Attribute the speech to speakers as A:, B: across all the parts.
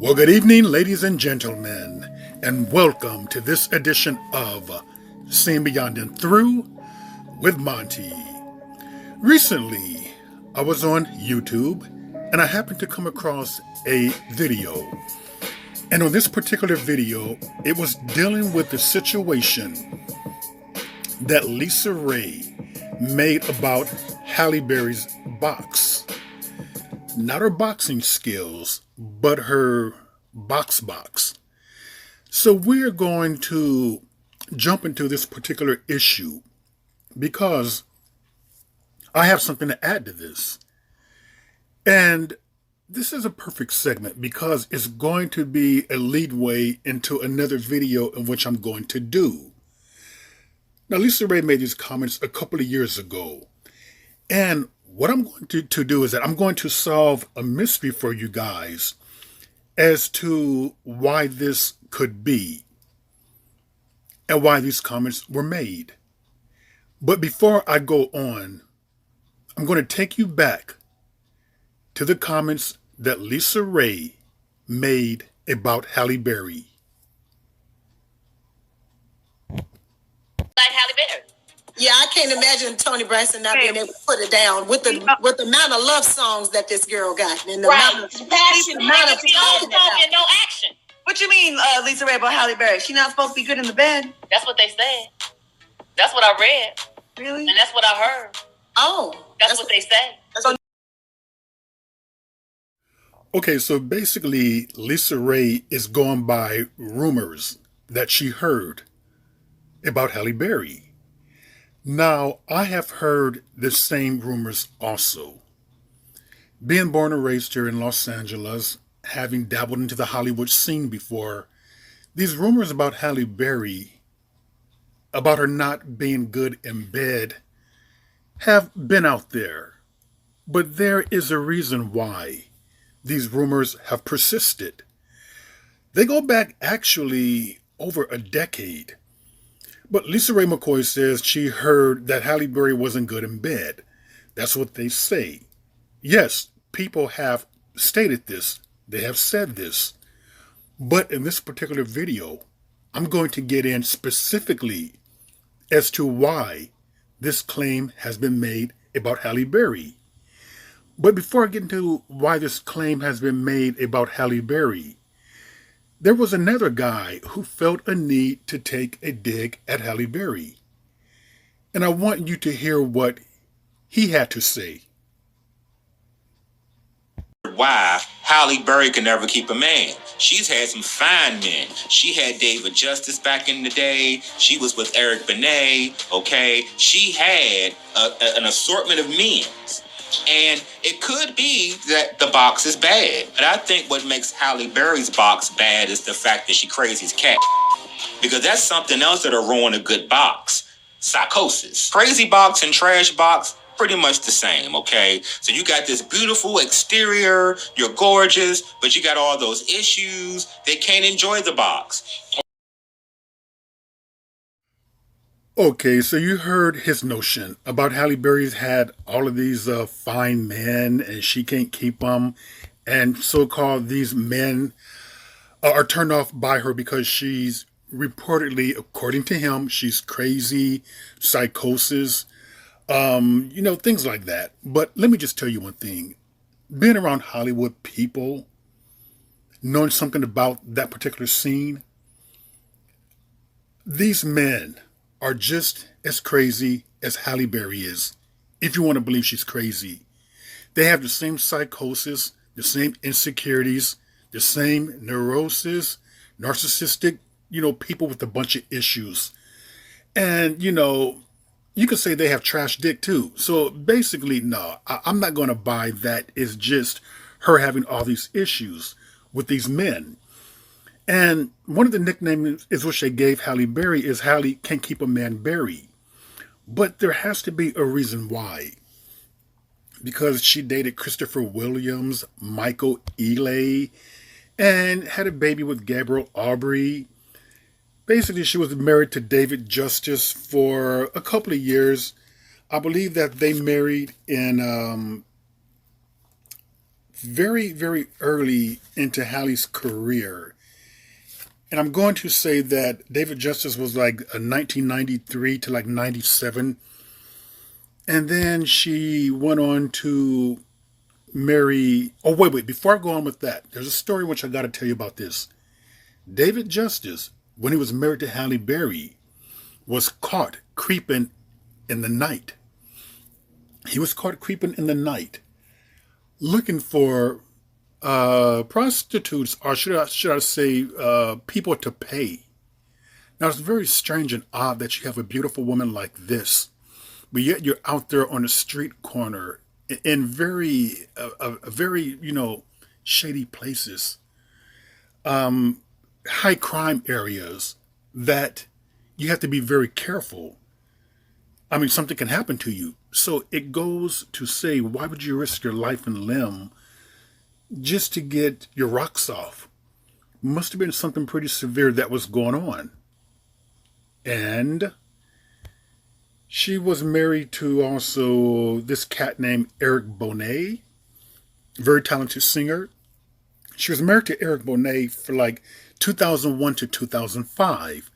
A: Well, good evening, ladies and gentlemen, and welcome to this edition of Seeing Beyond and Through with Monty. Recently, I was on YouTube and I happened to come across a video. And on this particular video, it was dealing with the situation that Lisa Ray made about Halle Berry's box. Not her boxing skills, but her box. So we're going to jump into this particular issue because I have something to add to this. And this is a perfect segment because it's going to be a leadway into another video in which I'm going to do. Now, Lisa Ray made these comments a couple of years ago. And what I'm going to do is that I'm going to solve a mystery for you guys as to why this could be and why these comments were made. But before I go on, I'm going to take you back to the comments that Lisa Ray made about Halle Berry.
B: Like Halle Berry.
C: Yeah, I can't imagine Tony Braxton not being able to put it down with the amount of love songs that this girl got and the amount of passion,
B: No action.
D: What you mean, Lisa Ray, about Halle Berry? She not supposed to be good in the bed?
B: That's what they said. That's what I read.
D: Really?
B: And that's what I heard.
C: Oh,
B: that's what they say.
C: So
A: Okay, so basically Lisa Ray is going by rumors that she heard about Halle Berry. Now, I have heard the same rumors also. Being born and raised here in Los Angeles, having dabbled into the Hollywood scene before, these rumors about Halle Berry, about her not being good in bed, have been out there. But there is a reason why these rumors have persisted. They go back actually over a decade. But Lisa Ray McCoy says she heard that Halle Berry wasn't good in bed. That's what they say. Yes, people have stated this. They have said this. But in this particular video, I'm going to get in specifically as to why this claim has been made about Halle Berry. But before I get into why this claim has been made about Halle Berry, there was another guy who felt a need to take a dig at Halle Berry. And I want you to hear what he had to say.
E: Why Halle Berry can never keep a man. She's had some fine men. She had David Justice back in the day. She was with Eric Benet, okay? She had an assortment of men. And it could be that the box is bad. But I think what makes Halle Berry's box bad is the fact that she crazy as cat. Because that's something else that'll ruin a good box. Psychosis. Crazy box and trash box, pretty much the same, okay? So you got this beautiful exterior, you're gorgeous, but you got all those issues. They can't enjoy the box.
A: Okay, so you heard his notion about Halle Berry's had all of these fine men and she can't keep them. And so-called these men are turned off by her because she's reportedly, according to him, she's crazy, psychosis, things like that. But let me just tell you one thing. Being around Hollywood people, knowing something about that particular scene, these men are just as crazy as Halle Berry is, if you want to believe she's crazy. They have the same psychosis, the same insecurities, the same neurosis, narcissistic, people with a bunch of issues. And, you could say they have trash dick too. So basically, no, I'm not going to buy that. It's just her having all these issues with these men. And one of the nicknames is which they gave Halle Berry is Halle can't keep a man Berry. But there has to be a reason why. Because she dated Christopher Williams, Michael Ealy, and had a baby with Gabrielle Aubrey. Basically, she was married to David Justice for a couple of years. I believe that they married in very, very early into Halle's career. And I'm going to say that David Justice was like a 1993 to like 97. And then she went on to marry... Oh, wait. Before I go on with that, there's a story which I got to tell you about this. David Justice, when he was married to Halle Berry, was caught creeping in the night. He was caught creeping in the night, looking for prostitutes, or should I say, people to pay. Now, it's very strange and odd that you have a beautiful woman like this, but yet you're out there on a street corner in very, shady places, high crime areas that you have to be very careful. I mean, something can happen to you. So it goes to say, why would you risk your life and limb just to get your rocks off? Must have been something pretty severe that was going on. And she was married to also this cat named Eric Bonet, very talented singer. She was married to Eric Bonet for like 2001 to 2005.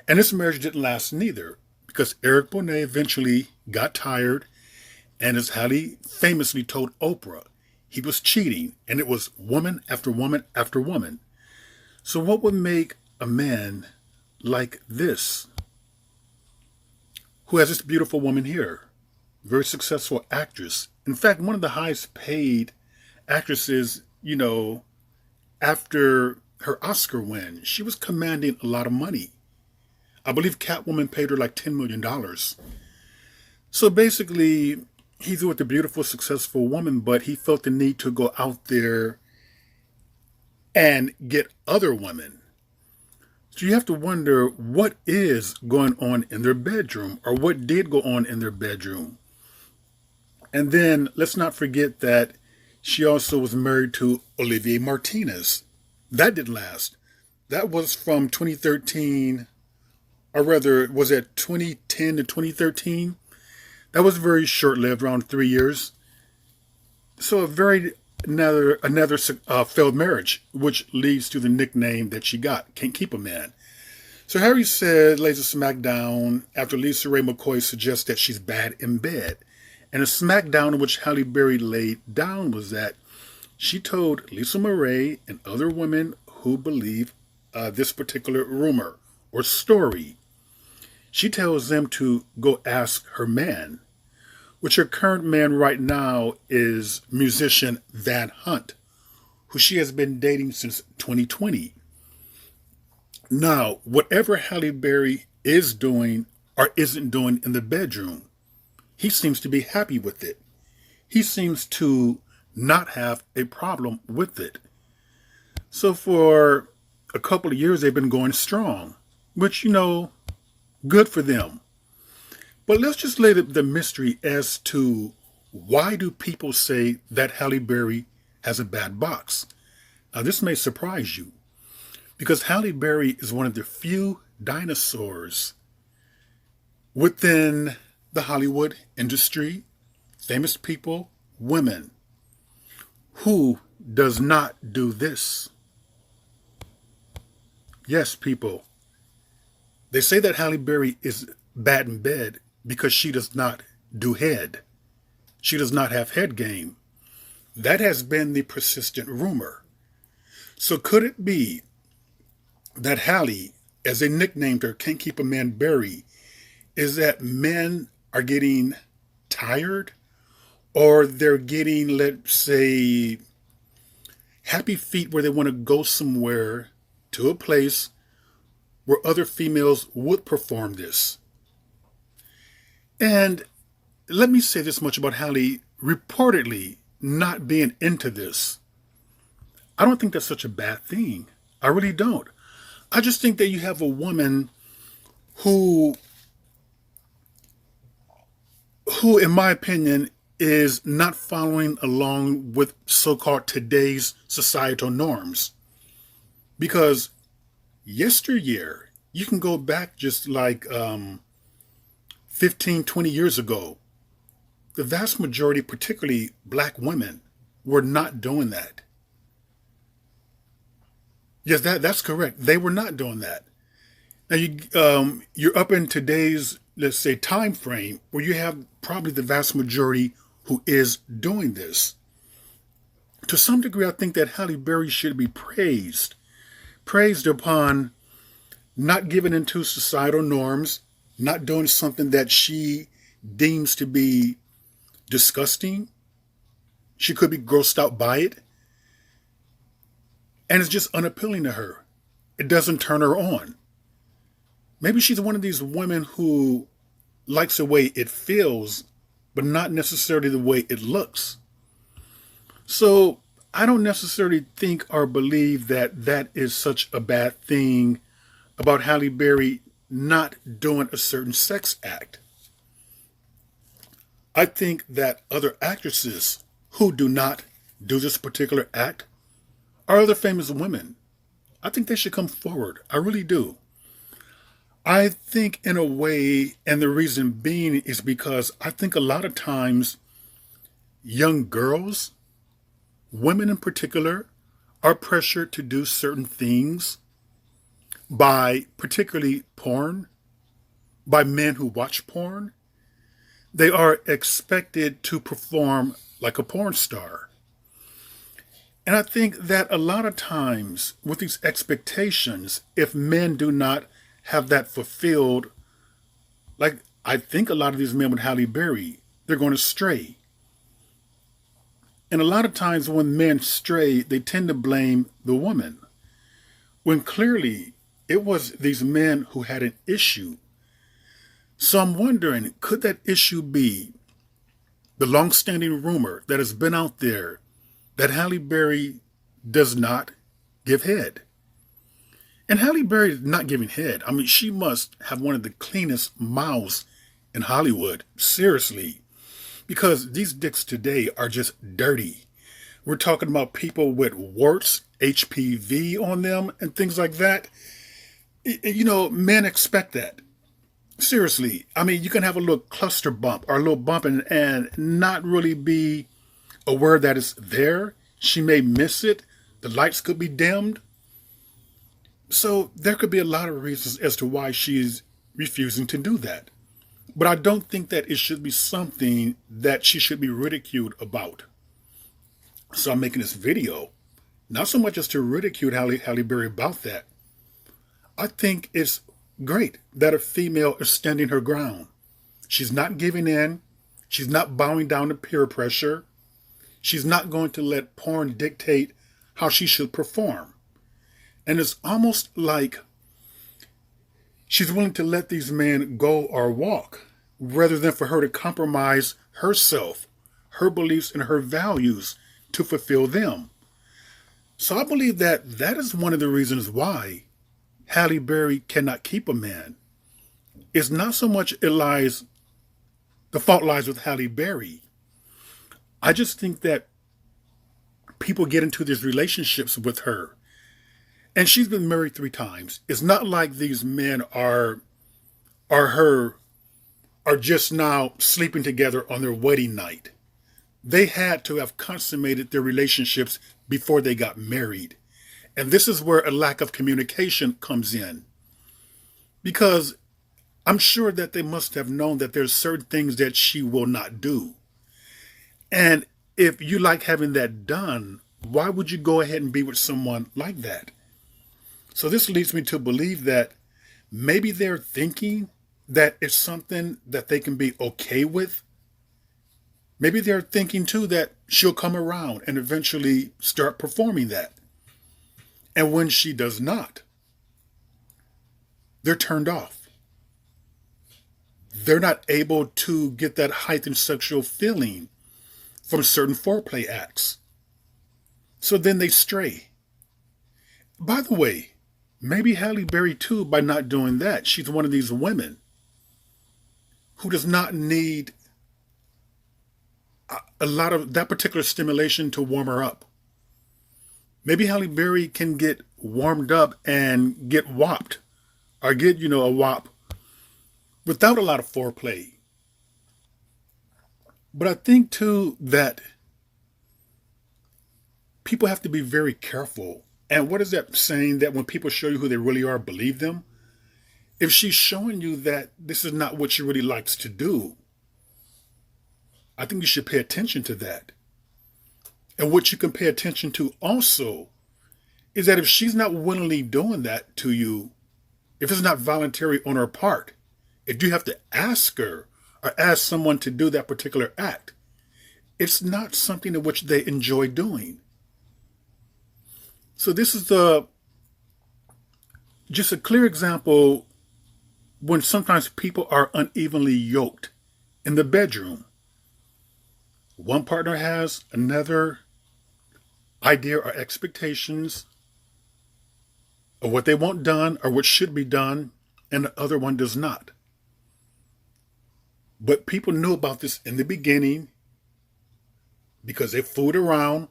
A: And this marriage didn't last neither, because Eric Bonet eventually got tired, and as Halle famously told Oprah, he was cheating, and it was woman after woman after woman. So what would make a man like this, who has this beautiful woman here, very successful actress, in fact, one of the highest paid actresses, after her Oscar win, she was commanding a lot of money. I believe Catwoman paid her like $10 million. So basically, he's with a beautiful, successful woman, but he felt the need to go out there and get other women. So you have to wonder what is going on in their bedroom, or what did go on in their bedroom. And then let's not forget that she also was married to Olivier Martinez. That didn't last. That was from 2013, or rather, was it 2010 to 2013? That was very short-lived, around 3 years. So another failed marriage, which leads to the nickname that she got, Can't Keep a Man. So Harry said, lays a smackdown after Lisa Ray McCoy suggests that she's bad in bed. And a smackdown in which Halle Berry laid down was that she told Lisa Marie and other women who believe this particular rumor or story, she tells them to go ask her man, which her current man right now is musician Van Hunt, who she has been dating since 2020. Now, whatever Halle Berry is doing or isn't doing in the bedroom, he seems to be happy with it. He seems to not have a problem with it. So for a couple of years, they've been going strong, which, good for them. But let's just lay the mystery as to why do people say that Halle Berry has a bad box. Now, this may surprise you, because Halle Berry is one of the few dinosaurs within the Hollywood industry, famous people, women, who does not do this. Yes, people. They say that Halle Berry is bad in bed because she does not do head. She does not have head game. That has been the persistent rumor. So could it be that Halle, as they nicknamed her, Can't Keep a Man Berry, is that men are getting tired, or they're getting, let's say, happy feet where they want to go somewhere to a place where other females would perform this. And let me say this much about Halle reportedly not being into this. I don't think that's such a bad thing. I really don't. I just think that you have a woman who in my opinion, is not following along with so-called today's societal norms. Because yesteryear, you can go back just like 15, 20 years ago, the vast majority, particularly black women, were not doing that. Yes, that's correct. They were not doing that. Now you're up in today's, let's say, time frame where you have probably the vast majority who is doing this. To some degree, I think that Halle Berry should be praised upon not giving into societal norms, not doing something that she deems to be disgusting. She could be grossed out by it. And it's just unappealing to her. It doesn't turn her on. Maybe she's one of these women who likes the way it feels, but not necessarily the way it looks. So I don't necessarily think or believe that that is such a bad thing about Halle Berry not doing a certain sex act. I think that other actresses who do not do this particular act are other famous women. I think they should come forward. I really do. I think in a way, and the reason being is because I think a lot of times young girls, women in particular, are pressured to do certain things by particularly porn, by men who watch porn. They are expected to perform like a porn star. And I think that a lot of times with these expectations, if men do not have that fulfilled, like I think a lot of these men with Halle Berry, they're going to stray. And a lot of times when men stray, they tend to blame the woman, when clearly it was these men who had an issue. So I'm wondering, could that issue be the long-standing rumor that has been out there that Halle Berry does not give head? And Halle Berry is not giving head. I mean, she must have one of the cleanest mouths in Hollywood. Seriously. Because these dicks today are just dirty. We're talking about people with warts, HPV on them, and things like that. You know, men expect that. Seriously. I mean, you can have a little cluster bump or a little bump and not really be aware that it's there. She may miss it. The lights could be dimmed. So there could be a lot of reasons as to why she's refusing to do that. But I don't think that it should be something that she should be ridiculed about. So I'm making this video, not so much as to ridicule Halle Berry about that. I think it's great that a female is standing her ground. She's not giving in. She's not bowing down to peer pressure. She's not going to let porn dictate how she should perform. And it's almost like she's willing to let these men go or walk rather than for her to compromise herself, her beliefs, and her values to fulfill them. So I believe that that is one of the reasons why Halle Berry cannot keep a man. It's not so much the fault lies with Halle Berry. I just think that people get into these relationships with her. And she's been married 3 times. It's not like these men are just now sleeping together on their wedding night. They had to have consummated their relationships before they got married. And this is where a lack of communication comes in. Because I'm sure that they must have known that there's certain things that she will not do. And if you like having that done, why would you go ahead and be with someone like that? So this leads me to believe that maybe they're thinking that it's something that they can be okay with. Maybe they're thinking too that she'll come around and eventually start performing that. And when she does not, they're turned off. They're not able to get that heightened sexual feeling from certain foreplay acts. So then they stray. By the way, maybe Halle Berry too, by not doing that, she's one of these women who does not need a lot of that particular stimulation to warm her up. Maybe Halle Berry can get warmed up and get whopped or get, a whop without a lot of foreplay. But I think too that people have to be very careful. And what is that saying, that when people show you who they really are, believe them? If she's showing you that this is not what she really likes to do, I think you should pay attention to that. And what you can pay attention to also is that if she's not willingly doing that to you, if it's not voluntary on her part, if you have to ask her or ask someone to do that particular act, it's not something in which they enjoy doing. So this is just a clear example when sometimes people are unevenly yoked in the bedroom. One partner has another idea or expectations of what they want done or what should be done, and the other one does not. But people knew about this in the beginning because they fooled around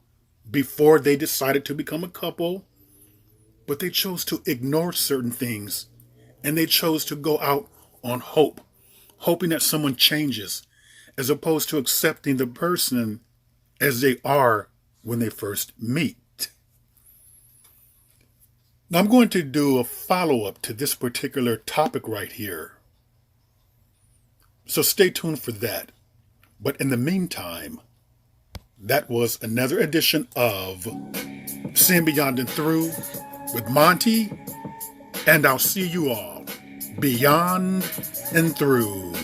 A: before they decided to become a couple, but they chose to ignore certain things, and they chose to go out on hope, hoping that someone changes, as opposed to accepting the person as they are when they first meet. Now I'm going to do a follow-up to this particular topic right here. So stay tuned for that. But in the meantime, that was another edition of Seeing Beyond and Through with Monty, and I'll see you all beyond and through.